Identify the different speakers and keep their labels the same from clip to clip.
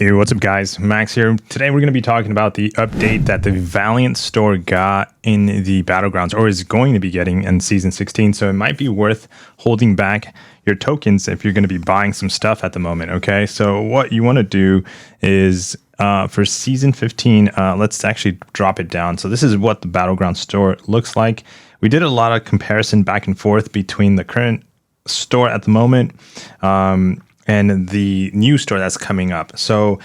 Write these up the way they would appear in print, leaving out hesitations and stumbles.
Speaker 1: Hey, what's up guys? Max here. Today we're going to be talking about the update that the Valiant store got in the Battlegrounds, or is going to be getting in Season 16. So it might be worth holding back your tokens if you're going to be buying some stuff at the moment, okay? So what you want to do is for Season 15, let's actually drop it down. So this is what the Battleground store looks like. We did a lot of comparison back and forth between the current store at the moment and the new store that's coming up. So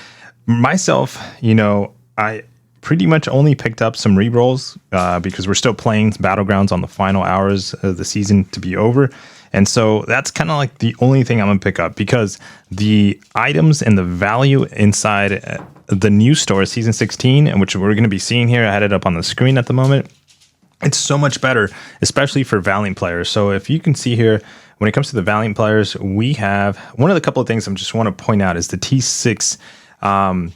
Speaker 1: myself, I pretty much only picked up some rerolls because we're still playing Battlegrounds on the final hours of the season to be over. And so that's kind of like the only thing I'm going to pick up, because the items and the value inside the new store, Season 16, and which we're going to be seeing here, I had it up on the screen at the moment. It's so much better, especially for Valiant players. So if you can see here, when it comes to the Valiant players, we have one of the couple of things I just want to point out is the T6 a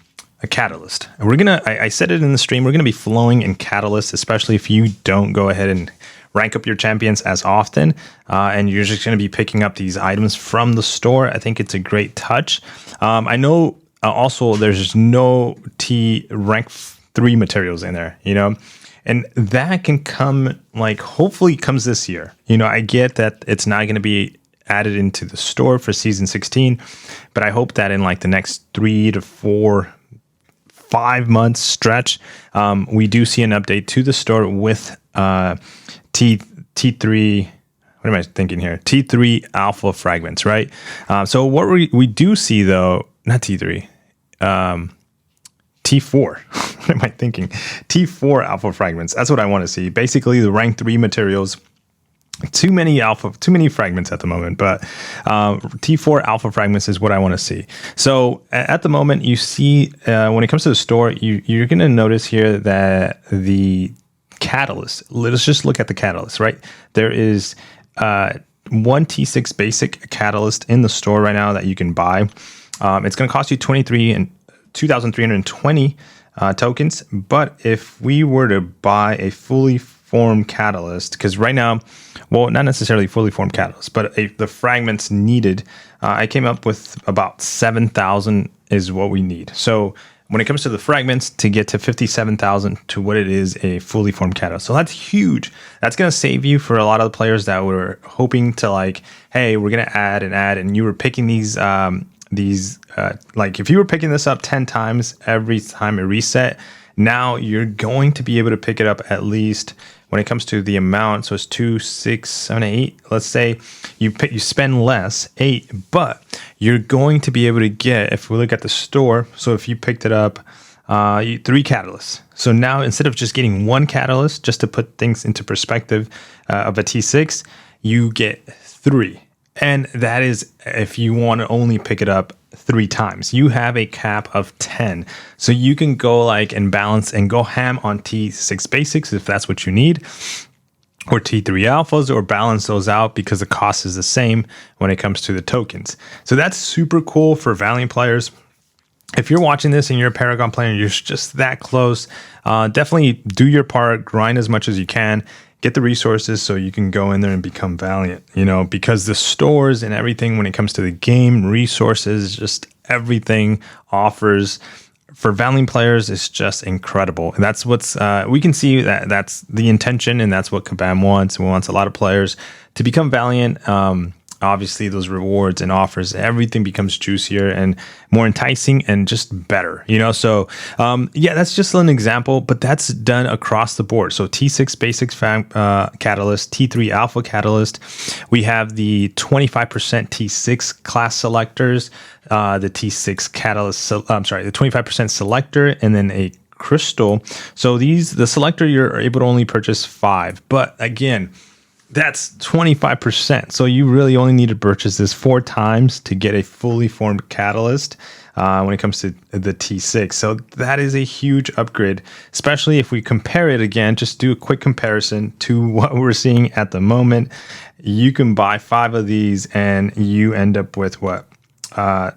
Speaker 1: catalyst. And we're gonna, I said it in the stream, we're gonna be flowing in catalyst, especially if you don't go ahead and rank up your champions as often, and you're just gonna be picking up these items from the store. I think it's a great touch. I know also there's no T rank 3 materials in there, and that can come, like, hopefully comes this year. I get that it's not going to be added into the store for Season 16, but I hope that in like the next 3 to 4, 5 months stretch, we do see an update to the store with T3. What am I thinking here? T3 alpha fragments, right? So what we do see though, not T3. T4. What am I thinking? T4 alpha fragments. That's what I want to see. Basically, the rank 3 materials. Too many fragments at the moment, but T4 alpha fragments is what I want to see. So at the moment, you see when it comes to the store, you're going to notice here that the catalyst. Let's just look at the catalyst, right? There is one T6 basic catalyst in the store right now that you can buy. It's going to cost you 2,320 tokens. But if we were to buy a fully formed catalyst, because right now, well, not necessarily fully formed catalyst, but the fragments needed, I came up with about 7,000 is what we need. So when it comes to the fragments, to get to 57,000 to what it is a fully formed catalyst. So that's huge. That's going to save you for a lot of the players that were hoping to, like, hey, we're going to add, and you were picking these like if you were picking this up 10 times every time it reset, now you're going to be able to pick it up at least when it comes to the amount. So it's 2, 6, 7, 8. Let's say you spend less, 8, but you're going to be able to get, if we look at the store, so if you picked it up, 3 catalysts. So now instead of just getting 1 catalyst, just to put things into perspective of a T6, you get 3. And that is if you want to only pick it up 3 times. You have a cap of 10. So you can go like and balance and go ham on T6 basics if that's what you need, or T3 alphas, or balance those out because the cost is the same when it comes to the tokens. So that's super cool for Valiant players. If you're watching this and you're a Paragon player and you're just that close, definitely do your part, grind as much as you can. Get the resources so you can go in there and become Valiant, because the stores and everything when it comes to the game, resources, just everything offers for Valiant players is just incredible. And that's what's, we can see that that's the intention, and that's what Kabam wants. We wants a lot of players to become Valiant. Obviously, those rewards and offers, everything becomes juicier and more enticing and just better, So, yeah, that's just an example, but that's done across the board. So T6 basic catalyst, T3 alpha catalyst. We have the 25% T6 class selectors, the T6 catalyst. The 25% selector, and then a crystal. So the selector, you're able to only purchase 5, but again, that's 25%. So you really only need to purchase this 4 times to get a fully formed catalyst when it comes to the T6. So that is a huge upgrade, especially if we compare it again, just do a quick comparison to what we're seeing at the moment. You can buy 5 of these and you end up with what? 25%,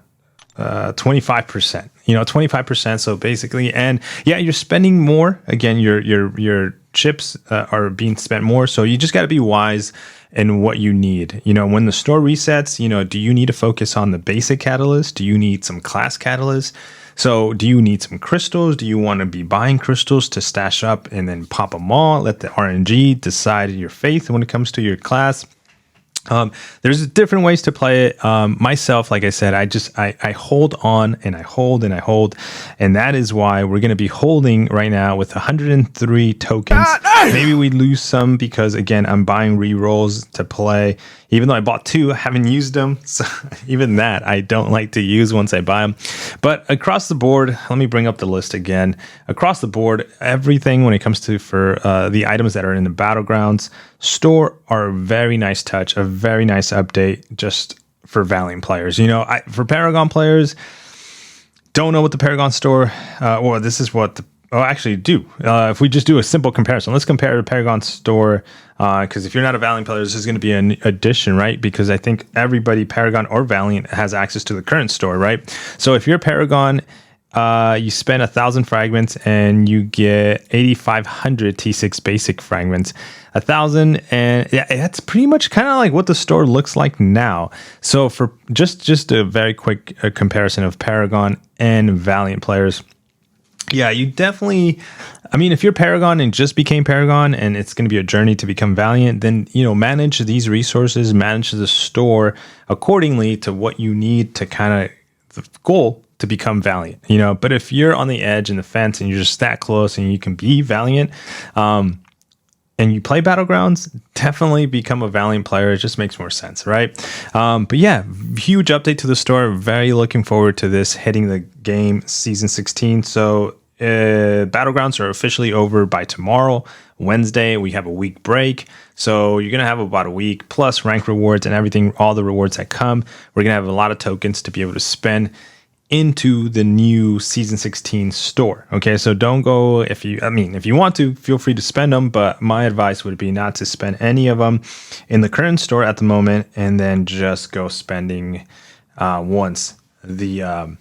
Speaker 1: 25%. So basically, and yeah, you're spending more. Again, you're chips are being spent more. So you just got to be wise in what you need. You know, when the store resets, you know, do you need to focus on the basic catalyst? Do you need some class catalyst? So do you need some crystals? Do you want to be buying crystals to stash up and then pop them all? Let the RNG decide your faith when it comes to your class. There's different ways to play it. Myself, like I said, I hold on and I hold and I hold. And that is why we're going to be holding right now with 103 tokens. Maybe we lose some because, again, I'm buying re-rolls to play. Even though I bought 2, I haven't used them. So even that, I don't like to use once I buy them. But across the board, let me bring up the list again. Across the board, everything when it comes to for the items that are in the Battlegrounds store are a very nice touch, a very nice update just for Valiant players. You know, for Paragon players, don't know what the Paragon store, well, this is what actually do. If we just do a simple comparison, let's compare the Paragon store, because if you're not a Valiant player, this is going to be an addition, right? Because I think everybody, Paragon or Valiant, has access to the current store, right? So if you're Paragon, you spend 1,000 fragments and you get 8,500 T6 basic fragments. 1,000, and yeah, that's pretty much kind of like what the store looks like now. So for just a very quick comparison of Paragon and Valiant players, yeah, you definitely, I mean, if you're Paragon and just became Paragon and it's going to be a journey to become Valiant, then, you know, manage these resources, manage the store accordingly to what you need to kind of the goal to become Valiant, you know. But if you're on the edge and the fence and you're just that close and you can be Valiant, and you play Battlegrounds, definitely become a Valiant player. It just makes more sense, right? But yeah, huge update to the store. Very looking forward to this hitting the game season 16. So Battlegrounds are officially over by tomorrow, Wednesday. We have a week break. So you're going to have about a week plus rank rewards and everything, all the rewards that come. We're going to have a lot of tokens to be able to spend into the new season 16 store. Okay, so don't go, if you want to, feel free to spend them, but my advice would be not to spend any of them in the current store at the moment, and then just go spending once the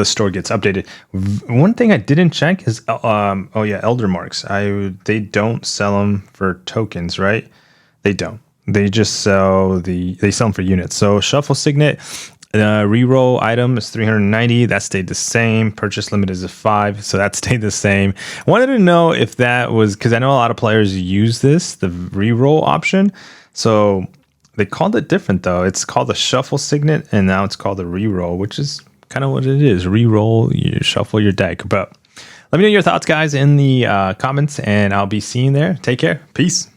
Speaker 1: store gets updated. One thing I didn't check is Elder Marks. They don't sell them for tokens, right? They don't. They just sell them for units. So Shuffle Signet, reroll item is 390. That stayed the same. Purchase limit is a 5, so that stayed the same. Wanted to know if that was because I know a lot of players use the reroll option. So they called it different though. It's called the Shuffle Signet, and now it's called the reroll, which is kind of what it is. Reroll, you shuffle your deck. But let me know your thoughts, guys, in the comments, and I'll be seeing you there. Take care. Peace.